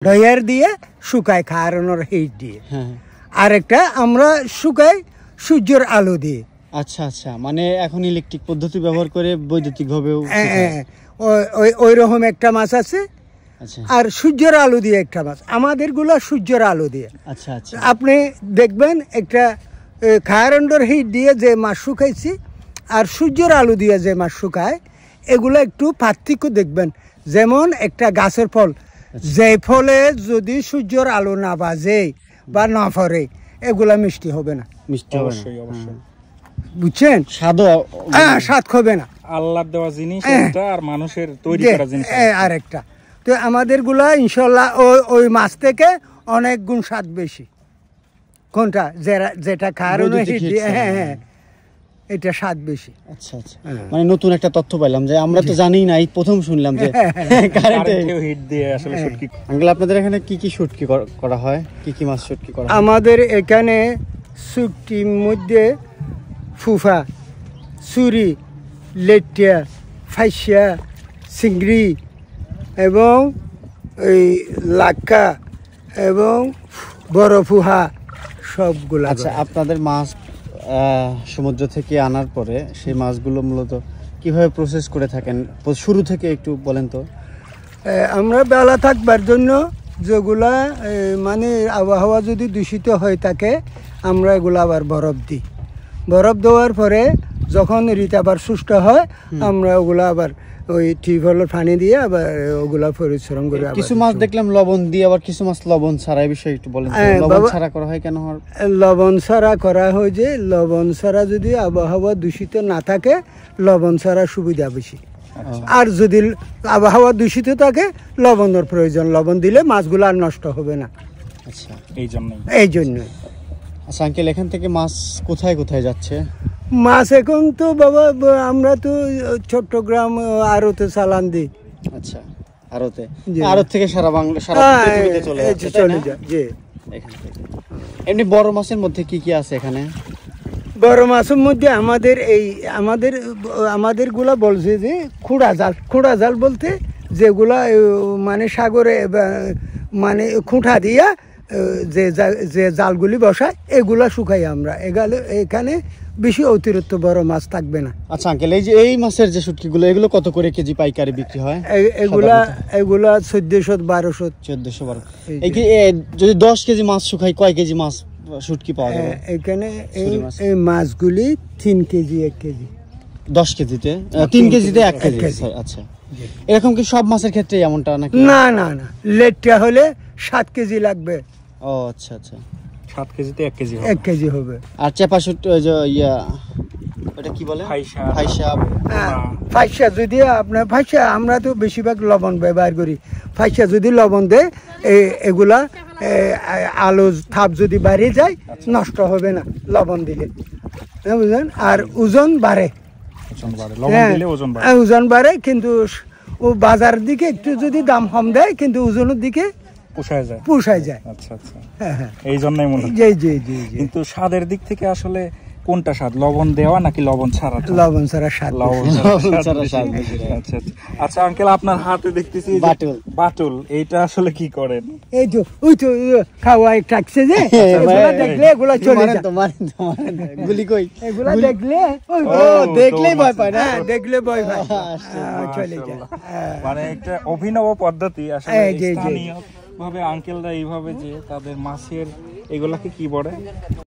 Dryer দিয়ে শুকাই খাওয়ানোর হিট দিয়ে, আরেকটা আমরা শুকাই সূর্যের আলো দিয়ে। আচ্ছা আচ্ছা, মানে এখন ইলেকট্রিক পদ্ধতি ব্যবহার করে বৈদ্যুতিক ভাবেও ওই রকম একটা মাছ আছে। আচ্ছা, আর সূর্যের আলো দিয়ে একটা মাছ, আমাদের গুলা সূর্যের আলো দিয়ে। আচ্ছা আচ্ছা, আপনি দেখবেন একটা খায়ারন্ডর হিট দিয়ে যে মাছ শুকাইছি আর সূর্যের আলো দিয়ে যে মাছ শুকায়, এগুলো একটু পার্থক্য দেখবেন। যেমন একটা গাছের ফল, যে ফলে যদি সূর্যের আলো না বাজে বা না পড়ে, এগুলা মিষ্টি হবে না। মিষ্টি অবশ্যই অবশ্যই, বুঝছেন? স্বাদ হবে না। আল্লাহর দেওয়া জিনিস একটা, আর মানুষের তৈরি করা জিনিস আরেকটা। তো আমাদের গুলা ইনশাল্লাহ ওই মাছ থেকে অনেক গুণ স্বাদ বেশি। কোনটা? যেটা খাওয়ার, হ্যাঁ হ্যাঁ, এটা স্বাদ বেশি। আচ্ছা আচ্ছা, মানে নতুন একটা তথ্য পাইলাম যে আমরা তো জানি না, এই প্রথম শুনলাম যে কারেন্টে হিট দিয়ে আসলে শুটকি। আঙ্কেল, আপনাদের এখানে কি কি শুটকি করা হয়? কি কি মাছ শুটকি করা হয়? আমাদের এখানে শুটকির মধ্যে ফুফা, চুরি, লেটিয়া, ফাইসা, চিংড়ি এবং এই লাক্কা এবং বড় ফুহা সবগুলো। আচ্ছা, আপনাদের মাছ সমুদ্র থেকে আনার পরে সেই মাছগুলো মূলত কিভাবে প্রসেস করে থাকেন শুরু থেকে একটু বলেন তো। আমরা বেলা থাকবার জন্য যেগুলা মানে আবহাওয়া যদি দূষিত হয়ে থাকে, আমরা এগুলো আবার বরফ দিই। বরফ দেওয়ার পরে যখন ঋতু আবার সুস্থ হয়, আমরা ওগুলো আবার ওই টিউবওয়েলের পানি দিয়ে আবার ওগুলা পরিশ্রম করে। কিছু মাছ দেখলাম লবণ দিয়ে, আবার কিছু মাছ লবণ ছাড়া। এই বিষয়ে একটু বলেন। লবণ ছাড়া করা হয় কেন? লবণ ছাড়া করা হয় যে, লবণ ছাড়া যদি আবহাওয়া দূষিত না থাকে, লবণ ছাড়া সুবিধা বেশি। আর যদি আবহাওয়া দূষিত থাকে, লবণের প্রয়োজন। লবণ দিলে মাছগুলো আর নষ্ট হবে না। আচ্ছা, এই জন্যই। আচ্ছা আঙ্কেল, এখান থেকে মাছ কোথায় কোথায় যাচ্ছে? মাছ এখন তো বাবা আমরা তো চট্টগ্রাম আড়তে চালান দিই। আচ্ছা, আড়ত থেকে সারা বাংলা, সারা পৃথিবীতে চলে যায়। জি, এখান থেকে। এমনি বড় মাছের মধ্যে কি কি আছে এখানে? বড় মাছের মধ্যে আমাদের গুলা বলছে যে খুঁড়া জাল বলতে যেগুলা মানে সাগরে মানে খুঁটা দিয়া যে জালগুলি বসায়, এগুলা শুকাই আমরা। এখানে বেশি অতিরিক্ত বড় মাছ থাকবে না। আচ্ছা আঙ্কেল, এই মাছের যে শুটকিগুলো, এগুলো কত করে কেজি পাইকারি বিক্রি হয়? এগুলা 1400-1200। এই কি যদি 10 কেজি মাছ শুকাই, কয় কেজি মাছ শুটকি পাওয়া যাবে? এখানে এই মাছগুলি 3 কেজি 1 কেজি। 10 কেজিতে 3 কেজিতে 1 কেজি। আচ্ছা, এরকম কি সব মাছের ক্ষেত্রে এমনটা নাকি? না না না, লেটটা হলে 7 কেজি লাগবে। ও আচ্ছা আচ্ছা, 7 কেজিতে 1 কেজি 1 কেজি হবে। আর চেপা শুটকি, ওই যে ওটা কি বলে? ফাইসা যদি আপনার ফাইসা, আমরা তো বেশিরভাগ লবণ ব্যবহার করি। ফাইসা যদি লবণ দেয়, এগুলা আলো তাপ যদি বাড়িয়ে যায়, নষ্ট হবে না লবণ দিলে, বুঝলেন? আর ওজন বাড়ে, ওজন বাড়ে, কিন্তু ও বাজার দিকে একটু যদি দাম কম দেয়, কিন্তু ওজনের দিকে পোষায় যায়। আচ্ছা আচ্ছা, এই জন্যই মনে হয়। জি। কিন্তু স্বাদের দিক থেকে আসলে কোনটা স্বাদ, লবণ দেওয়া নাকি লবণ ছাড়া? লবণ ছাড়া স্বাদ। আচ্ছা আঙ্কেল, আপনার হাতে দেখতেছি বাটুল, এইটা আসলে কি করেন? এই তো ওই তো খাওয়াই টাকছে যে, এগুলা দেখলে এগুলা চলে যায়। গুলি কই? এগুলা দেখলে দেখলেই ভয় পায় না? দেখলে ভয় পায়, চলে যায়। মানে একটা অভিনব পদ্ধতি আসলে। স্থানীয় ভাবে আঙ্কেলরা এইভাবে যে তাদের মাছের এগুলাকে কি বলে?